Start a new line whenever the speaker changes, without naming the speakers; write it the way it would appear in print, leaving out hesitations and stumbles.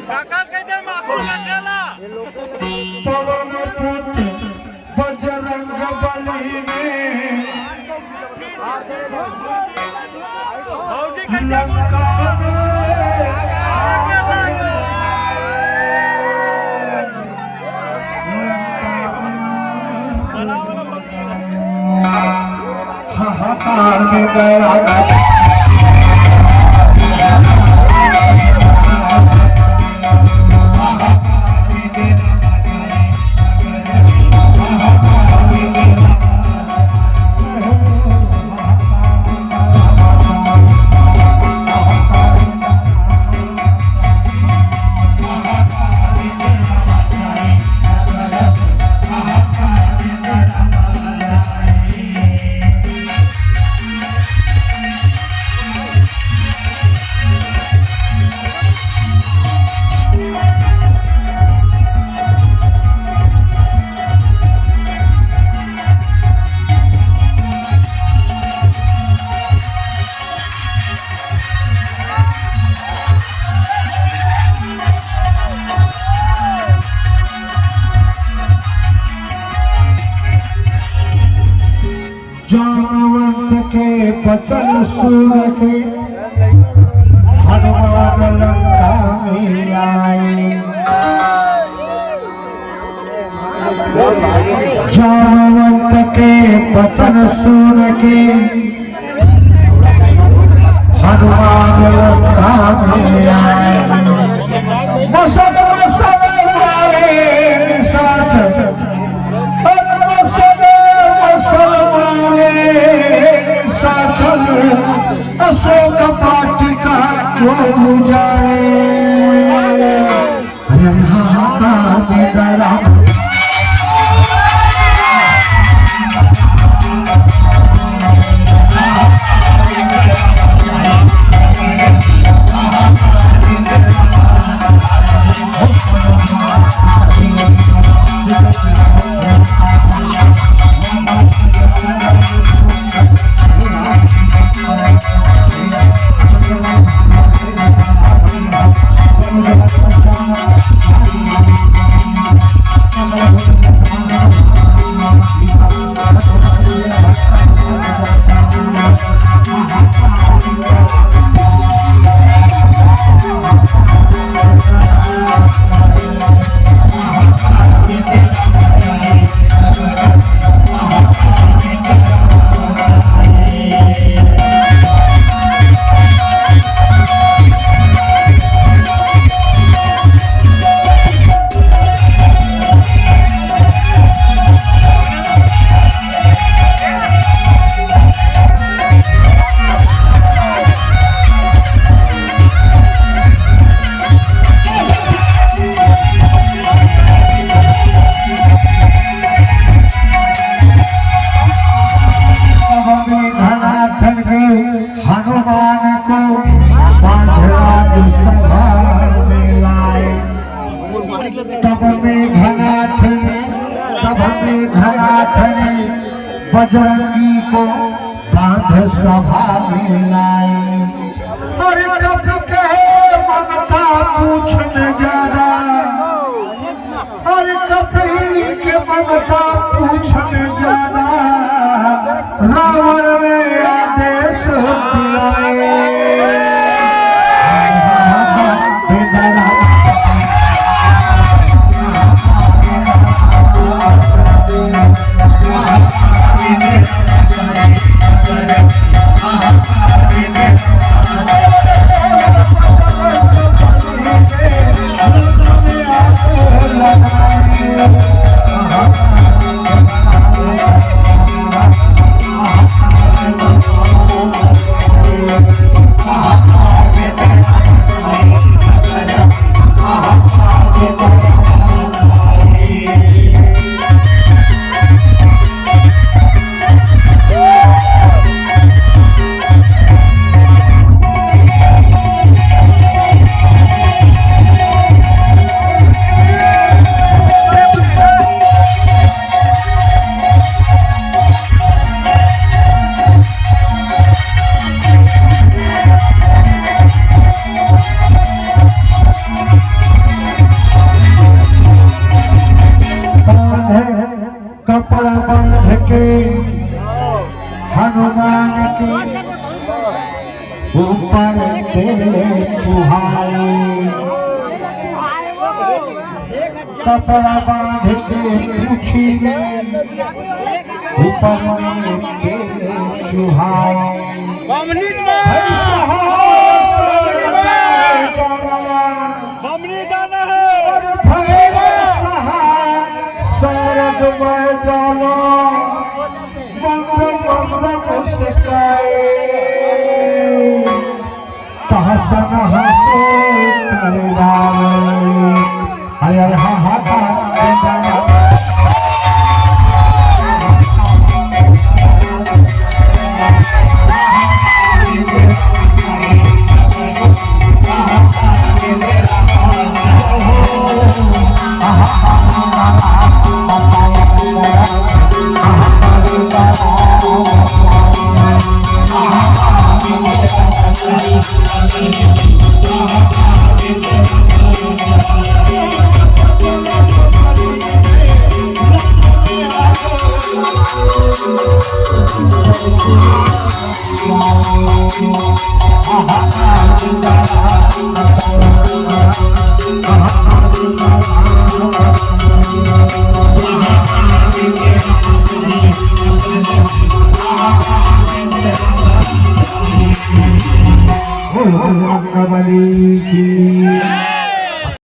काका कहते माखो लगेला
पवन पुत बजरंग बली ने
भौजी कैसे
लंका हाहाकार में गया जामवंत के बचन सुन के हनुमान लंका में आए। जामवंत के बचन सुन के हनुमान लंका में आए। मसल मसल मारे निशाचर अशोक वाटिका को उजाड़े। अरे हाहाकार में गया हनुमान को बांधराज सभा में लाए। तब मेघनाथ ने बजरंगी को बांध सभा में लाए। अरे कब कहे ममता पूछने ज्यादा, अरे कभी के ममता पूछने ज्यादा रावण ने आदेश दिलाए। तेरे चुहाए कपड़ा बांध के पूछी में ऊपर में तेरे चुहाए
बमनी जाना है
शरद में जाना बंद बंद सिकाए हसन हसो हर की